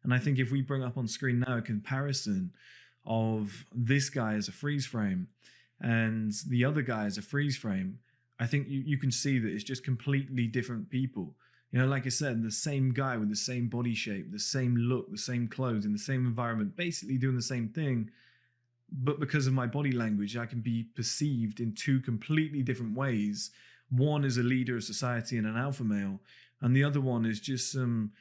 And I think if we bring up on screen now a comparison of this guy as a freeze frame and the other guy as a freeze frame, I think you can see that it's just completely different people. You know, like I said, the same guy with the same body shape, the same look, the same clothes, in the same environment, basically doing the same thing. But because of my body language, I can be perceived in two completely different ways. One is a leader of society and an alpha male, and the other one is just some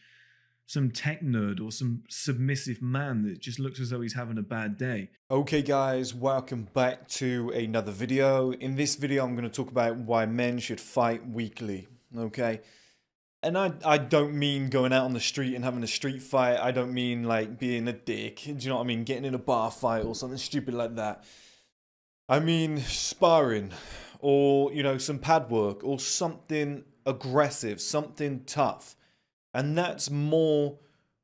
tech nerd or some submissive man that just looks as though he's having a bad day. Okay guys, welcome back to another video. In this video I'm going to talk about why men should fight weekly, okay? And I don't mean going out on the street and having a street fight. I don't mean like being a dick, do you know what I mean? Getting in a bar fight or something stupid like that. I mean sparring or, you know, some pad work or something aggressive, something tough. And that's more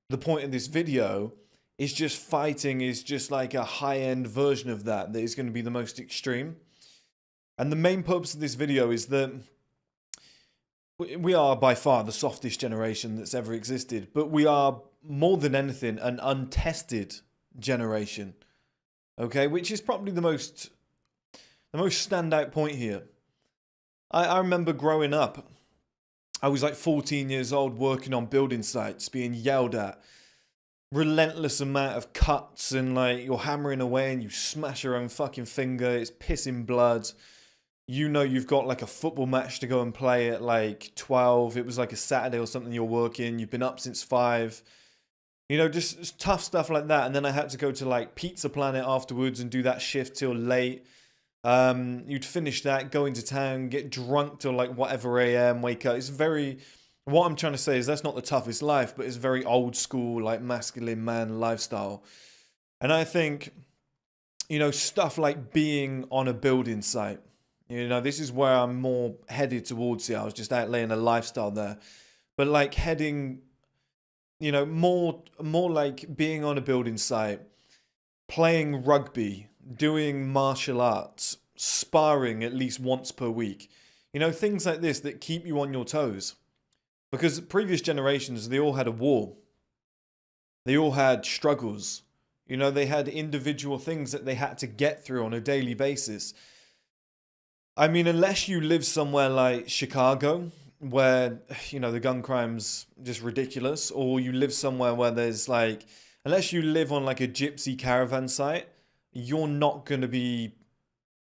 the point of this video. Is just fighting is just like a high-end version of that is going to be the most extreme. And the main purpose of this video is that we are by far the softest generation that's ever existed, but we are more than anything an untested generation, okay, which is probably the most standout point here. I remember growing up, I was like 14 years old working on building sites, being yelled at, relentless amount of cuts, and like you're hammering away and you smash your own fucking finger, it's pissing blood. You know you've got like a football match to go and play at like 12. It was like a Saturday or something, you're working, you've been up since 5. You know, just tough stuff like that. And then I had to go to like Pizza Planet afterwards and do that shift till late. You'd finish that, go into town, get drunk till like whatever AM, wake up. It's very... What I'm trying to say is that's not the toughest life, but it's very old school, like masculine man lifestyle. And I think, you know, stuff like being on a building site, you know, this is where I'm more headed towards here. I was just outlaying a lifestyle there. But like heading, you know, more like being on a building site, playing rugby, doing martial arts, sparring at least once per week. You know, things like this that keep you on your toes. Because previous generations, they all had a war. They all had struggles. You know, they had individual things that they had to get through on a daily basis. I mean, unless you live somewhere like Chicago, where, you know, the gun crime's just ridiculous, or you live somewhere where there's like, unless you live on like a gypsy caravan site, you're not going to be,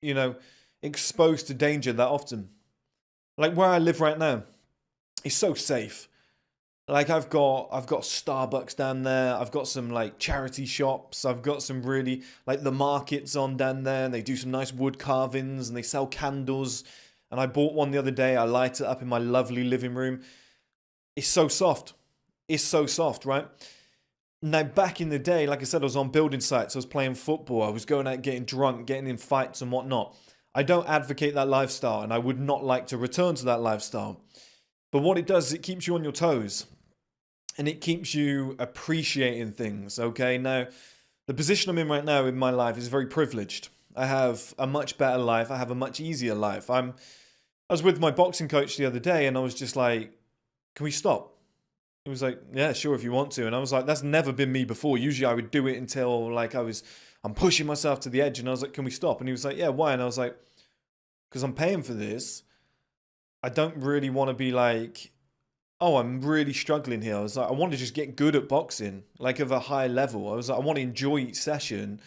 you know, exposed to danger that often. Like where I live right now, it's so safe. Like I've got Starbucks down there. I've got some like charity shops. I've got some really like the markets on down there. And they do some nice wood carvings and they sell candles. And I bought one the other day. I light it up in my lovely living room. It's so soft. It's so soft, right? Now back in the day, like I said, I was on building sites. I was playing football. I was going out getting drunk, getting in fights and whatnot. I don't advocate that lifestyle, and I would not like to return to that lifestyle. But what it does is it keeps you on your toes. And it keeps you appreciating things, okay? Now, the position I'm in right now in my life is very privileged. I have a much better life. I have a much easier life. I was with my boxing coach the other day and I was just like, can we stop? He was like, yeah, sure, if you want to. And I was like, that's never been me before. Usually I would do it until like I'm pushing myself to the edge. And I was like, can we stop? And he was like, yeah, why? And I was like, because I'm paying for this. I don't really want to be like, oh, I'm really struggling here. I was like, I want to just get good at boxing, like of a high level. I was like, I want to enjoy each session.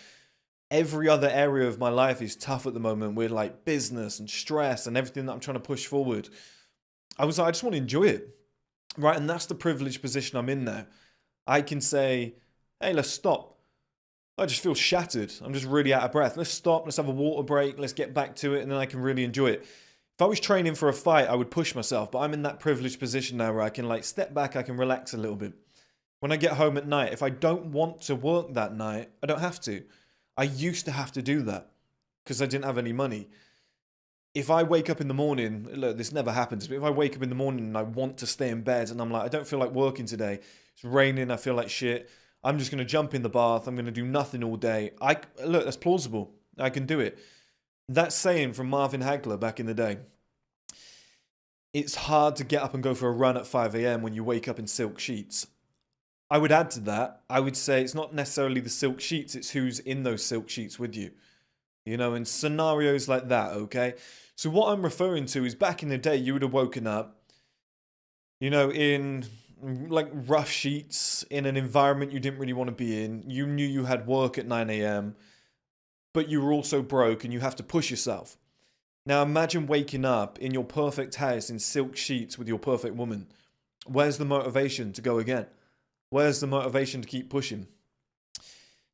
Every other area of my life is tough at the moment with like business and stress and everything that I'm trying to push forward. I was like, I just want to enjoy it. Right. And that's the privileged position I'm in now. I can say, hey, let's stop. I just feel shattered. I'm just really out of breath. Let's stop. Let's have a water break. Let's get back to it. And then I can really enjoy it. If I was training for a fight, I would push myself, but I'm in that privileged position now where I can like step back, I can relax a little bit. When I get home at night, if I don't want to work that night, I don't have to. I used to have to do that because I didn't have any money. If I wake up in the morning, look, this never happens, but if I wake up in the morning and I want to stay in bed and I'm like, I don't feel like working today, it's raining, I feel like shit, I'm just going to jump in the bath, I'm going to do nothing all day. Look, that's plausible. I can do it. That saying from Marvin Hagler back in the day. It's hard to get up and go for a run at 5 AM when you wake up in silk sheets. I would add to that, I would say it's not necessarily the silk sheets, it's who's in those silk sheets with you. You know, in scenarios like that, okay? So what I'm referring to is back in the day, you would have woken up, you know, in like rough sheets, in an environment you didn't really want to be in. You knew you had work at 9 a.m., but you were also broke and you have to push yourself. Now imagine waking up in your perfect house in silk sheets with your perfect woman. Where's the motivation to go again? Where's the motivation to keep pushing?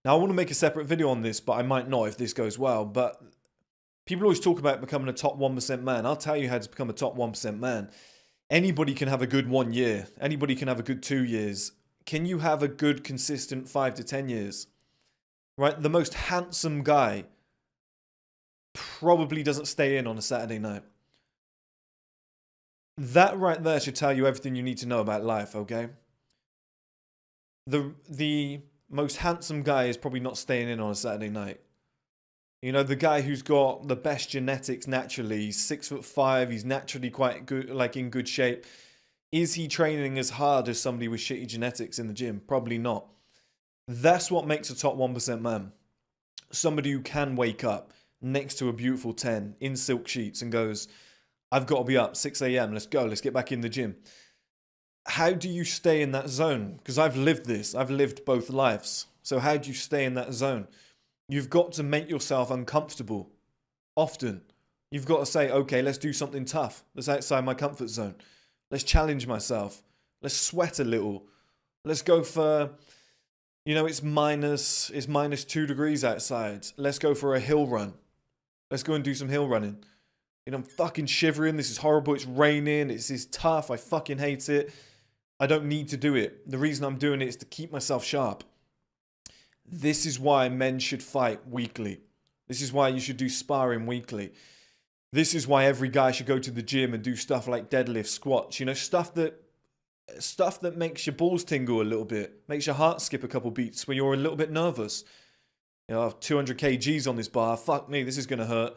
Now I want to make a separate video on this, but I might not if this goes well. But people always talk about becoming a top 1% man. I'll tell you how to become a top 1% man. Anybody can have a good 1 year. Anybody can have a good 2 years. Can you have a good consistent 5 to 10 years? Right? The most handsome guy probably doesn't stay in on a Saturday night. That right there should tell you everything you need to know about life, okay? The most handsome guy is probably not staying in on a Saturday night. You know, the guy who's got the best genetics naturally, he's 6'5", he's naturally quite good, like in good shape. Is he training as hard as somebody with shitty genetics in the gym? Probably not. That's what makes a top 1% man. Somebody who can wake up next to a beautiful 10 in silk sheets and goes, I've got to be up 6 a.m. Let's go. Let's get back in the gym. How do you stay in that zone? Because I've lived this. I've lived both lives. So how do you stay in that zone? You've got to make yourself uncomfortable often. You've got to say, okay, let's do something tough. That's outside my comfort zone. Let's challenge myself. Let's sweat a little. Let's go for, you know, it's minus 2 degrees outside. Let's go for a hill run. Let's go and do some hill running. You know, I'm fucking shivering. This is horrible. It's raining. It's tough. I fucking hate it. I don't need to do it. The reason I'm doing it is to keep myself sharp. This is why men should fight weekly. This is why you should do sparring weekly. This is why every guy should go to the gym and do stuff like deadlift, squats, you know, stuff that makes your balls tingle a little bit, makes your heart skip a couple beats when you're a little bit nervous. You know, I have 200 kgs on this bar. Fuck me, this is going to hurt.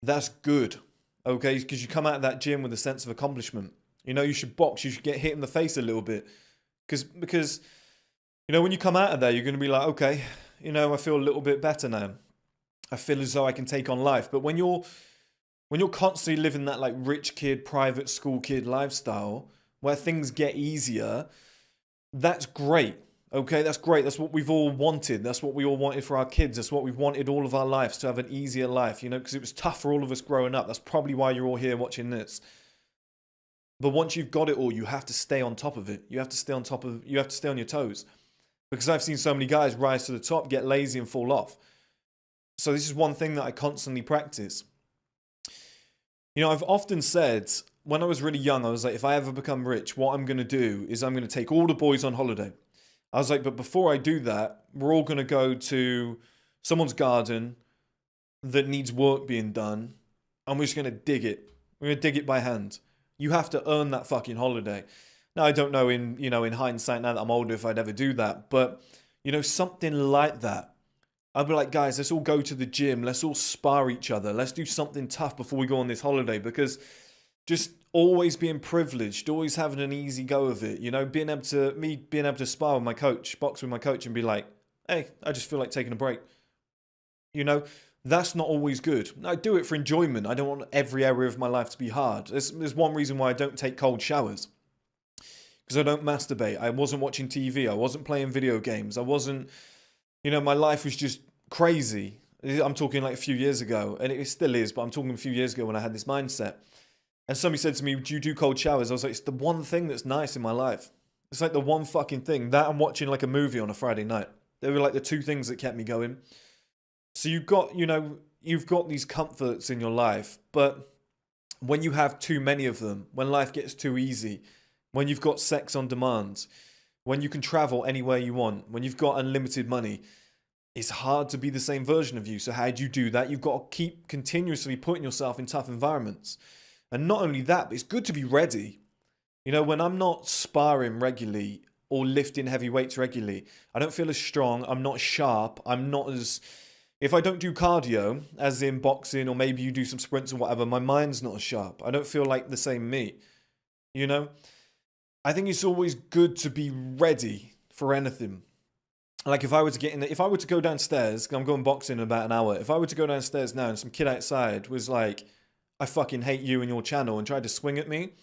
That's good, okay? Because you come out of that gym with a sense of accomplishment. You know, you should box. You should get hit in the face a little bit. Because you know, when you come out of there, you're going to be like, okay, you know, I feel a little bit better now. I feel as though I can take on life. But when you're constantly living that like rich kid, private school kid lifestyle where things get easier, that's great. Okay, that's great. That's what we've all wanted. That's what we all wanted for our kids. That's what we've wanted all of our lives, to have an easier life, you know, because it was tough for all of us growing up. That's probably why you're all here watching this. But once you've got it all, you have to stay on top of it. You have to stay on your toes. Because I've seen so many guys rise to the top, get lazy and fall off. So this is one thing that I constantly practice. You know, I've often said, when I was really young, I was like, if I ever become rich, what I'm going to do is I'm going to take all the boys on holiday. I was like, but before I do that, we're all going to go to someone's garden that needs work being done, and we're just going to dig it. We're going to dig it by hand. You have to earn that fucking holiday. Now, I don't know in hindsight now that I'm older if I'd ever do that, but, you know, something like that. I'd be like, guys, let's all go to the gym. Let's all spar each other. Let's do something tough before we go on this holiday, because just always being privileged, always having an easy go of it, you know, being able to spar with my coach, box with my coach and be like, hey, I just feel like taking a break. You know, that's not always good. I do it for enjoyment. I don't want every area of my life to be hard. There's one reason why I don't take cold showers. Because I don't masturbate. I wasn't watching TV. I wasn't playing video games. I wasn't, you know, my life was just crazy. I'm talking like a few years ago, and it still is, but I'm talking a few years ago when I had this mindset. And somebody said to me, do you do cold showers? I was like, it's the one thing that's nice in my life. It's like the one fucking thing. That I'm watching like a movie on a Friday night. They were like the two things that kept me going. So you've got these comforts in your life, but when you have too many of them, when life gets too easy, when you've got sex on demand, when you can travel anywhere you want, when you've got unlimited money, it's hard to be the same version of you. So how do you do that? You've got to keep continuously putting yourself in tough environments. And not only that, but it's good to be ready. You know, when I'm not sparring regularly or lifting heavy weights regularly, I don't feel as strong. I'm not sharp. I'm not as... If I don't do cardio, as in boxing, or maybe you do some sprints or whatever, my mind's not as sharp. I don't feel like the same me. You know? I think it's always good to be ready for anything. Like if I were to get in, if I were to go downstairs, 'cause I'm going boxing in about an hour. If I were to go downstairs now and some kid outside was like, "I fucking hate you and your channel," and tried to swing at me,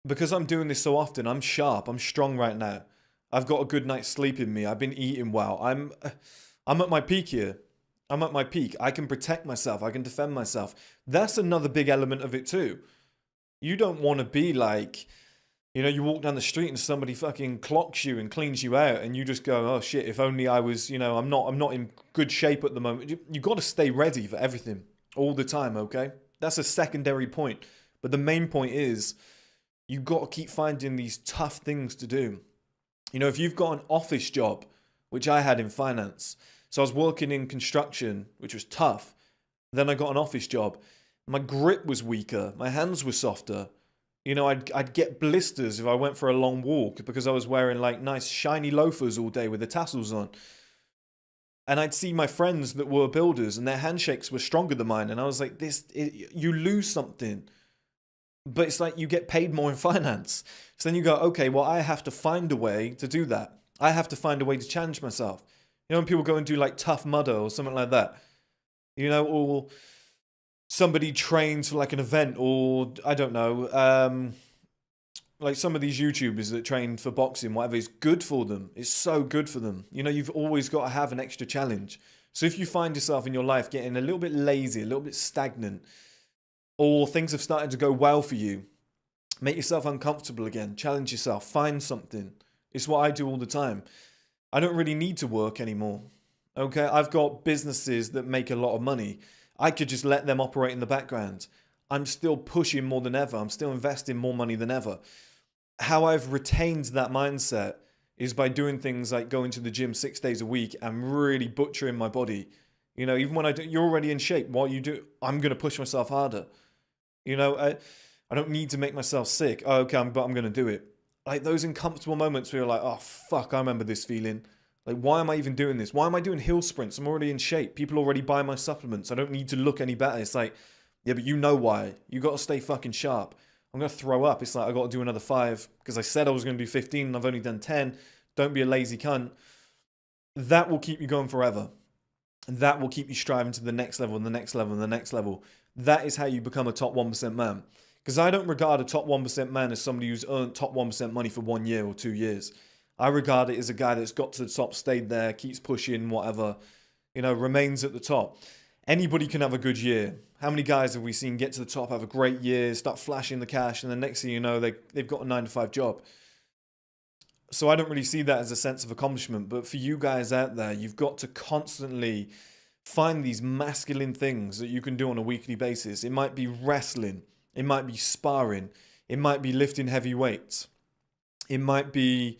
because I'm doing this so often, I'm sharp, I'm strong right now. I've got a good night's sleep in me. I've been eating well. I'm at my peak here. I'm at my peak. I can protect myself. I can defend myself. That's another big element of it too. You don't want to be like, you know, you walk down the street and somebody fucking clocks you and cleans you out, and you just go, "Oh shit! If only I was, you know, I'm not in good shape at the moment." You got to stay ready for everything all the time. Okay, that's a secondary point, but the main point is you got to keep finding these tough things to do. You know, if you've got an office job, which I had in finance, so I was working in construction, which was tough. Then I got an office job. My grip was weaker. My hands were softer. You know, I'd get blisters if I went for a long walk because I was wearing like nice shiny loafers all day with the tassels on. And I'd see my friends that were builders and their handshakes were stronger than mine. And I was like, you lose something. But it's like you get paid more in finance. So then you go, okay, well, I have to find a way to do that. I have to find a way to challenge myself. You know, when people go and do like Tough Mudder or something like that, you know, or somebody trains for like an event, or I don't know, like some of these YouTubers that train for boxing, whatever, is good for them. It's so good for them. You know, you've always got to have an extra challenge. So if you find yourself in your life getting a little bit lazy, a little bit stagnant, or things have started to go well for you, make yourself uncomfortable again, challenge yourself, find something. It's what I do all the time. I don't really need to work anymore. Okay, I've got businesses that make a lot of money. I could just let them operate in the background. I'm still pushing more than ever. I'm still investing more money than ever. How I've retained that mindset is by doing things like going to the gym 6 days a week and really butchering my body. You know, even when you're already in shape, what you do, I'm going to push myself harder. You know, I don't need to make myself sick. Oh, okay, but I'm going to do it. Like those uncomfortable moments where you're like, oh, fuck, I remember this feeling. Like, why am I even doing this? Why am I doing hill sprints? I'm already in shape. People already buy my supplements. I don't need to look any better. It's like, yeah, but you know why. You got to stay fucking sharp. I'm going to throw up. It's like, I got to do another 5 because I said I was going to do 15 and I've only done 10. Don't be a lazy cunt. That will keep you going forever. That will keep you striving to the next level and the next level and the next level. That is how you become a top 1% man. Because I don't regard a top 1% man as somebody who's earned top 1% money for 1 year or 2 years. I regard it as a guy that's got to the top, stayed there, keeps pushing, whatever, you know, remains at the top. Anybody can have a good year. How many guys have we seen get to the top, have a great year, start flashing the cash, and the next thing you know, they've got a 9-to-5 job. So I don't really see that as a sense of accomplishment. But for you guys out there, you've got to constantly find these masculine things that you can do on a weekly basis. It might be wrestling. It might be sparring. It might be lifting heavy weights. It might be,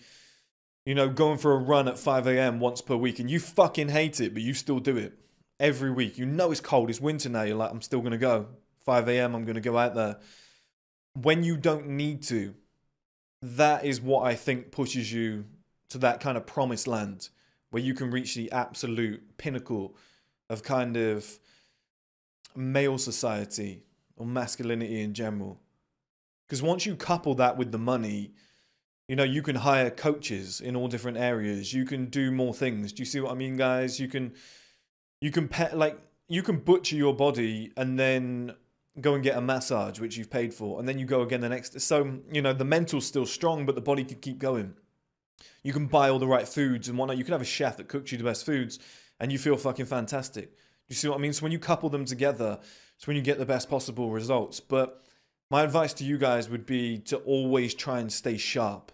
you know, going for a run at 5 a.m. once per week. And you fucking hate it, but you still do it every week. You know it's cold. It's winter now. You're like, I'm still going to go. 5 a.m. I'm going to go out there. When you don't need to, that is what I think pushes you to that kind of promised land where you can reach the absolute pinnacle of kind of male society or masculinity in general. Because once you couple that with the money, you know, you can hire coaches in all different areas. You can do more things. Do you see what I mean, guys? You can butcher your body and then go and get a massage, which you've paid for, and then you go again the next. So, you know, the mental's still strong, but the body can keep going. You can buy all the right foods and whatnot. You can have a chef that cooks you the best foods and you feel fucking fantastic. Do you see what I mean? So when you couple them together, it's when you get the best possible results. But my advice to you guys would be to always try and stay sharp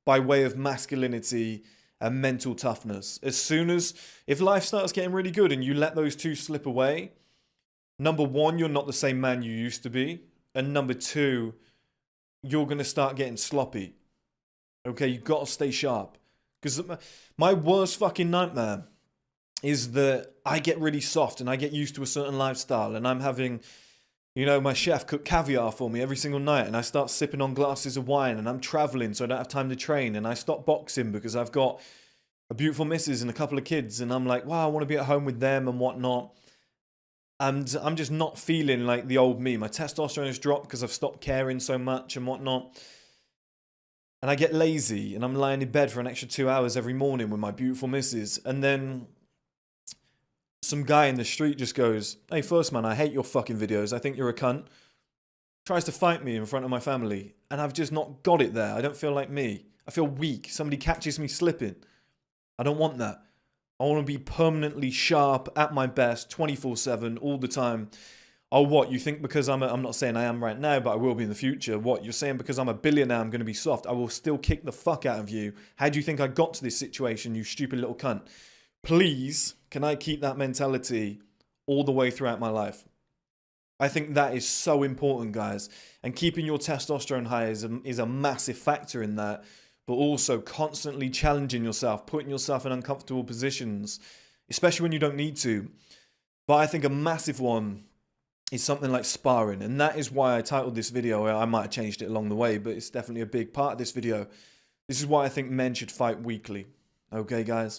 by way of masculinity and mental toughness. If life starts getting really good and you let those two slip away, number one, you're not the same man you used to be. And number two, you're going to start getting sloppy. Okay, you've got to stay sharp. Because my worst fucking nightmare is that I get really soft and I get used to a certain lifestyle and I'm having, you know, my chef cook caviar for me every single night and I start sipping on glasses of wine and I'm traveling so I don't have time to train and I stop boxing because I've got a beautiful missus and a couple of kids and I'm like, wow, I want to be at home with them and whatnot. And I'm just not feeling like the old me. My testosterone has dropped because I've stopped caring so much and whatnot. and I get lazy and I'm lying in bed for an extra 2 hours every morning with my beautiful missus, and then some guy in the street just goes, "Hey, 1STMAN, I hate your fucking videos. I think you're a cunt." Tries to fight me in front of my family, and I've just not got it there. I don't feel like me. I feel weak. Somebody catches me slipping. I don't want that. I want to be permanently sharp, at my best, 24/7, all the time. Oh, what? You think because I'm not saying I am right now, but I will be in the future. What? You're saying because I'm a billionaire, I'm going to be soft. I will still kick the fuck out of you. How do you think I got to this situation, you stupid little cunt? Please, can I keep that mentality all the way throughout my life? I think that is so important, guys. And keeping your testosterone high is a massive factor in that. But also constantly challenging yourself, putting yourself in uncomfortable positions, especially when you don't need to. But I think a massive one is something like sparring. And that is why I titled this video. I might have changed it along the way, but it's definitely a big part of this video. This is why I think men should fight weekly. Okay, guys?